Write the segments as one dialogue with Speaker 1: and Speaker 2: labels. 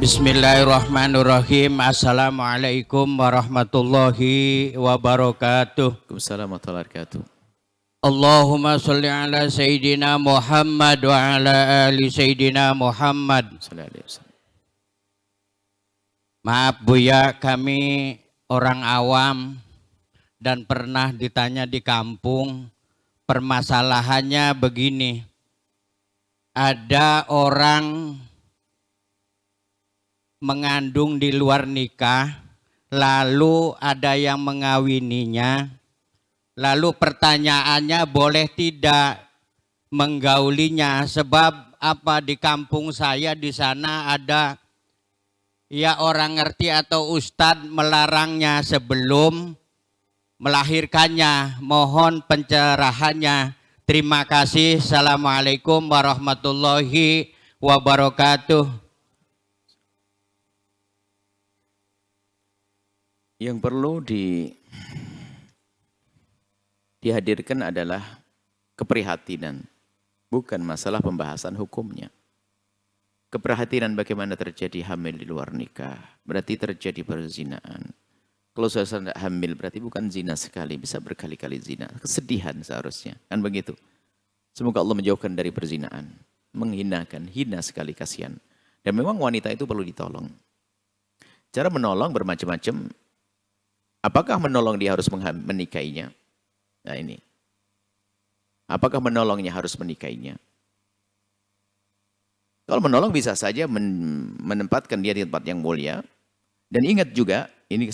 Speaker 1: Bismillahirrahmanirrahim. Assalamualaikum warahmatullahi wabarakatuh.
Speaker 2: Waalaikumsalam warahmatullahi wabarakatuh.
Speaker 1: Allahumma sholli ala Sayyidina Muhammad wa ala ali Sayyidina Muhammad. Maaf Buya, kami orang awam dan pernah ditanya di kampung. Permasalahannya begini, ada orang mengandung di luar nikah, lalu ada yang mengawininya, lalu pertanyaannya boleh tidak menggaulinya, sebab apa, di kampung saya di sana ada ya orang ngerti atau ustadz melarangnya sebelum melahirkannya. Mohon pencerahannya. Terima kasih. Assalamualaikum warahmatullahi wabarakatuh.
Speaker 2: Yang perlu dihadirkan adalah keprihatinan, bukan masalah pembahasan hukumnya. Keprihatinan bagaimana terjadi hamil di luar nikah, berarti terjadi perzinaan. Kalau sudah hamil berarti bukan zina sekali, bisa berkali-kali zina. Kesedihan seharusnya, kan begitu. Semoga Allah menjauhkan dari perzinaan, menghinakan, hina sekali, kasihan. Dan memang wanita itu perlu ditolong. Cara menolong bermacam-macam. Apakah menolong dia harus menikahinya? Nah ini. Apakah menolongnya harus menikahinya? Kalau menolong bisa saja menempatkan dia di tempat yang mulia. Dan ingat juga, ini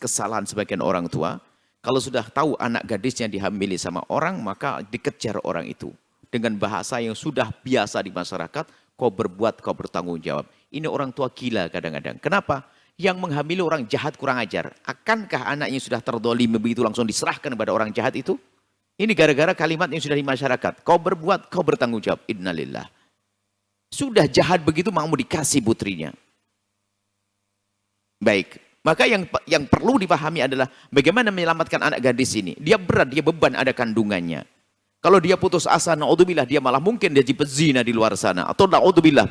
Speaker 2: kesalahan sebagian orang tua. Kalau sudah tahu anak gadisnya dihamili sama orang, maka dikejar orang itu. Dengan bahasa yang sudah biasa di masyarakat, kau berbuat, kau bertanggung jawab. Ini orang tua gila kadang-kadang. Kenapa? Yang menghamili orang jahat kurang ajar. Akankah anaknya sudah terdolimi begitu langsung diserahkan kepada orang jahat itu? Ini gara-gara kalimat yang sudah di masyarakat. Kau berbuat, kau bertanggung jawab. Innalillah. Sudah jahat begitu mau dikasih putrinya. Baik. Maka yang perlu dipahami adalah bagaimana menyelamatkan anak gadis ini. Dia berat, dia beban, ada kandungannya. Kalau dia putus asa, na'udzubillah, dia malah mungkin dia jadi pezina di luar sana. Atau na'udzubillah,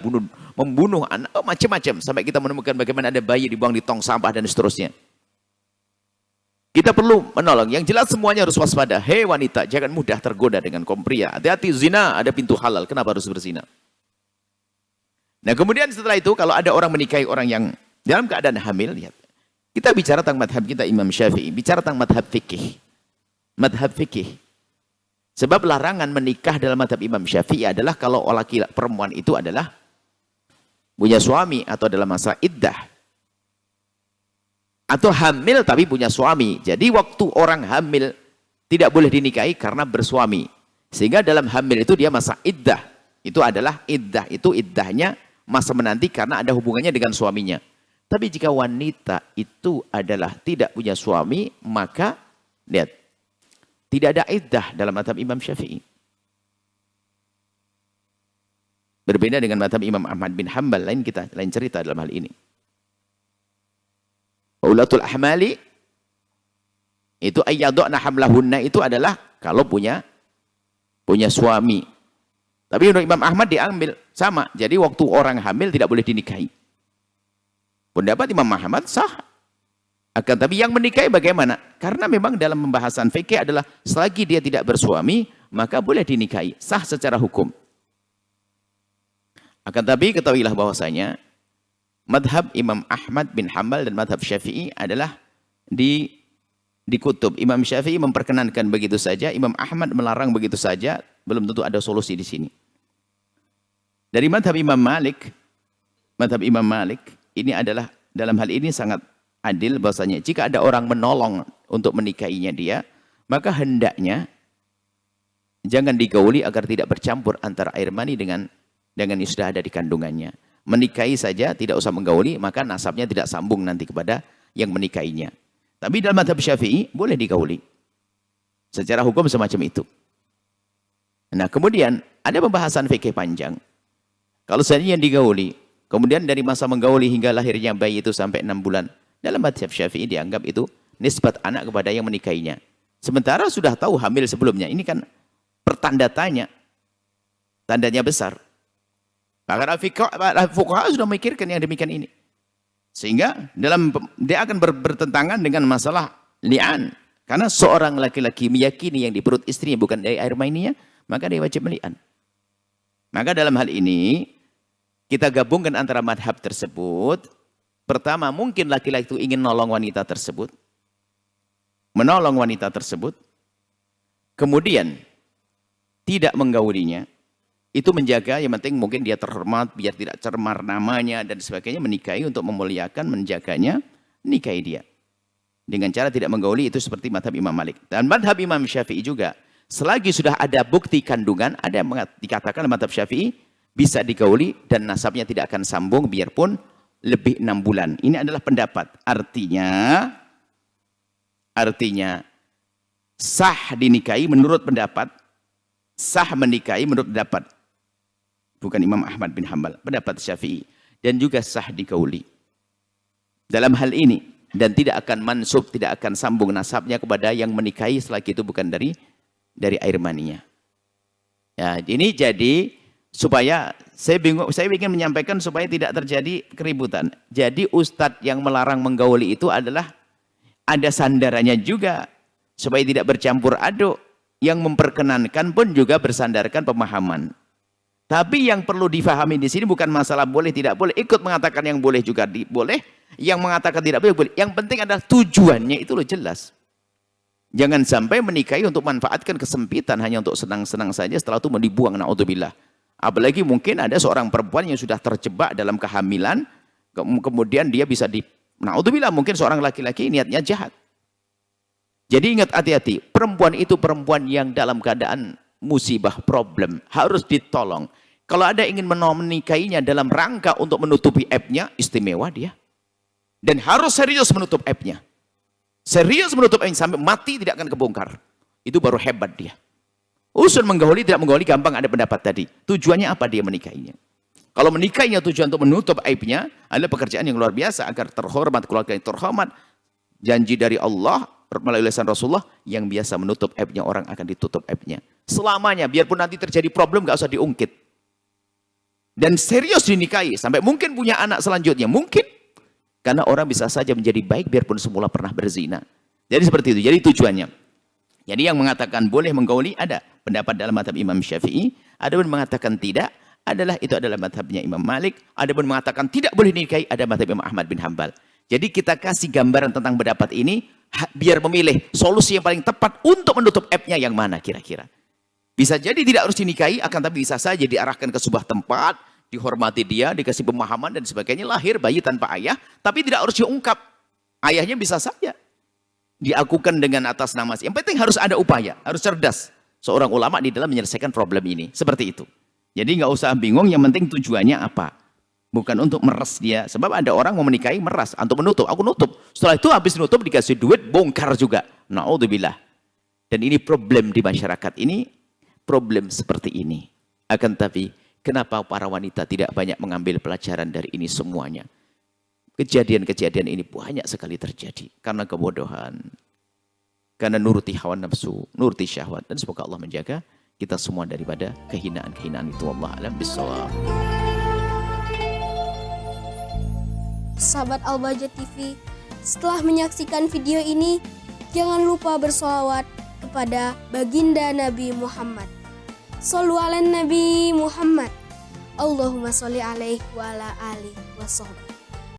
Speaker 2: membunuh anak, macam-macam. Sampai kita menemukan bagaimana ada bayi dibuang di tong sampah dan seterusnya. Kita perlu menolong. Yang jelas semuanya harus waspada. Hei wanita, jangan mudah tergoda dengan kaum pria. Hati-hati, zina, ada pintu halal. Kenapa harus berzina? Nah kemudian setelah itu, kalau ada orang menikahi orang yang dalam keadaan hamil, lihat. Kita bicara tentang madhab kita Imam Syafi'i. Bicara tentang madhab fikih. Madhab fikih. Sebab larangan menikah dalam madhab Imam Syafi'i adalah kalau laki-laki perempuan itu adalah punya suami atau dalam masa iddah. Atau hamil tapi punya suami. Jadi waktu orang hamil tidak boleh dinikahi karena bersuami. Sehingga dalam hamil itu dia masa iddah. Itu adalah iddah. Itu iddahnya masa menanti karena ada hubungannya dengan suaminya. Tapi jika wanita itu adalah tidak punya suami, maka lihat, tidak ada iddah dalam mazhab Imam Syafi'i. Berbeda dengan mazhab Imam Ahmad bin Hanbal, lain cerita dalam hal ini. Ulatul ahmali itu ayyadna hamlahunna itu adalah kalau punya suami. Tapi untuk Imam Ahmad diambil sama. Jadi waktu orang hamil tidak boleh dinikahi. Pendapat Imam Ahmad sah. Akan tapi yang menikahi bagaimana? Karena memang dalam pembahasan fikih adalah selagi dia tidak bersuami, maka boleh dinikahi. Sah secara hukum. Akan tapi ketahuilah bahwasanya madhab Imam Ahmad bin Hanbal dan madhab Syafi'i adalah dikutub. Imam Syafi'i memperkenankan begitu saja, Imam Ahmad melarang begitu saja, belum tentu ada solusi di sini. Dari madhab Imam Malik, ini adalah dalam hal ini sangat adil bahwasanya jika ada orang menolong untuk menikahinya dia, maka hendaknya jangan digauli agar tidak bercampur antara air mani dengan yang sudah ada di kandungannya. Menikahi saja, tidak usah menggauli, maka nasabnya tidak sambung nanti kepada yang menikahinya. Tapi dalam mazhab Syafi'i boleh digauli. Secara hukum semacam itu. Nah, kemudian ada pembahasan fikih panjang. Kalau seandainya digauli, kemudian dari masa menggauli hingga lahirnya bayi itu sampai 6 bulan. Dalam mazhab Syafi'i dianggap itu nisbat anak kepada yang menikahinya. Sementara sudah tahu hamil sebelumnya. Ini kan pertanda tanya. Tandanya besar. Bahkan fuqaha sudah memikirkan yang demikian ini. Sehingga dia akan bertentangan dengan masalah li'an. Karena seorang laki-laki meyakini yang di perut istrinya bukan dari air maninya, maka dia wajib meli'an. Maka dalam hal ini, kita gabungkan antara madhab tersebut. Pertama, mungkin laki-laki itu ingin menolong wanita tersebut. Menolong wanita tersebut. Kemudian, tidak menggaulinya. Itu menjaga, yang penting mungkin dia terhormat, biar tidak cemar namanya dan sebagainya, menikahi untuk memuliakan, menjaganya, nikahi dia. Dengan cara tidak menggauli, itu seperti madhab Imam Malik. Dan madhab Imam Syafi'i juga, selagi sudah ada bukti kandungan, ada yang dikatakan madhab Syafi'i, bisa digauli dan nasabnya tidak akan sambung, biarpun lebih 6 bulan. Ini adalah pendapat. Artinya, sah dinikahi menurut pendapat, sah menikahi menurut pendapat. Bukan Imam Ahmad bin Hanbal, pendapat Syafi'i. Dan juga sah digauli. Dalam hal ini, dan tidak akan mansub, tidak akan sambung nasabnya kepada yang menikahi selagi itu bukan dari air maninya. Ya, ini jadi supaya saya ingin menyampaikan supaya tidak terjadi keributan. Jadi ustadz yang melarang menggauli itu adalah ada sandarannya juga supaya tidak bercampur aduk. Yang memperkenankan pun juga bersandarkan pemahaman. Tapi yang perlu difahami di sini bukan masalah boleh tidak boleh. Ikut mengatakan yang boleh juga boleh, yang mengatakan tidak boleh boleh. Yang penting adalah tujuannya itu loh jelas. Jangan sampai menikahi untuk manfaatkan kesempitan hanya untuk senang-senang saja, setelah itu mau dibuang, naudzubillah. Apalagi mungkin ada seorang perempuan yang sudah terjebak dalam kehamilan, kemudian dia bisa naudzubillah, mungkin seorang laki-laki niatnya jahat. Jadi ingat, hati-hati, perempuan itu perempuan yang dalam keadaan musibah, problem, harus ditolong. Kalau ada ingin menikahinya dalam rangka untuk menutupi aibnya, istimewa dia. Dan harus serius menutup aibnya. Serius menutup aibnya sampai mati tidak akan kebongkar. Itu baru hebat dia. Usul menggauli tidak menggauli gampang, ada pendapat tadi. Tujuannya apa dia menikahinya? Kalau menikahinya tujuan untuk menutup aibnya adalah pekerjaan yang luar biasa agar terhormat, keluarga yang terhormat. Janji dari Allah melalui lisan Rasulullah, yang biasa menutup aibnya orang akan ditutup aibnya. Selamanya, biarpun nanti terjadi problem gak usah diungkit. Dan serius dinikahi, sampai mungkin punya anak selanjutnya, mungkin. Karena orang bisa saja menjadi baik biarpun semula pernah berzina. Jadi seperti itu, jadi tujuannya. Jadi yang mengatakan boleh menggauli ada pendapat dalam madhab Imam Syafi'i, ada pun mengatakan tidak, itu adalah madhabnya Imam Malik, ada pun mengatakan tidak boleh dinikahi, ada madhab Imam Ahmad bin Hanbal. Jadi kita kasih gambaran tentang pendapat ini, biar memilih solusi yang paling tepat untuk menutup aibnya yang mana kira-kira. Bisa jadi tidak harus dinikahi, akan tapi bisa saja diarahkan ke sebuah tempat, dihormati dia, dikasih pemahaman dan sebagainya, lahir bayi tanpa ayah, tapi tidak harus diungkap. Ayahnya bisa saja diakukan dengan atas nama. Yang penting harus ada upaya, harus cerdas. Seorang ulama di dalam menyelesaikan problem ini, seperti itu. Jadi nggak usah bingung, yang penting tujuannya apa. Bukan untuk meres dia. Sebab ada orang mau menikahi meras, untuk menutup. Aku nutup. Setelah itu habis nutup dikasih duit, bongkar juga. Na'udzubillah. Dan ini problem di masyarakat ini, problem seperti ini. Akan tapi, kenapa para wanita tidak banyak mengambil pelajaran dari ini semuanya? Kejadian-kejadian ini banyak sekali terjadi. Karena kebodohan. Karena nuruti hawa nafsu, nuruti syahwat. Dan semoga Allah menjaga kita semua daripada kehinaan-kehinaan itu. Wallahu a'lam bishawab.
Speaker 3: Sahabat Al-Bahjah TV, setelah menyaksikan video ini, jangan lupa bersolawat kepada baginda Nabi Muhammad. Shollu ala Nabi Muhammad. Allahumma sholli alaihi wa ala alihi wa sahbihi.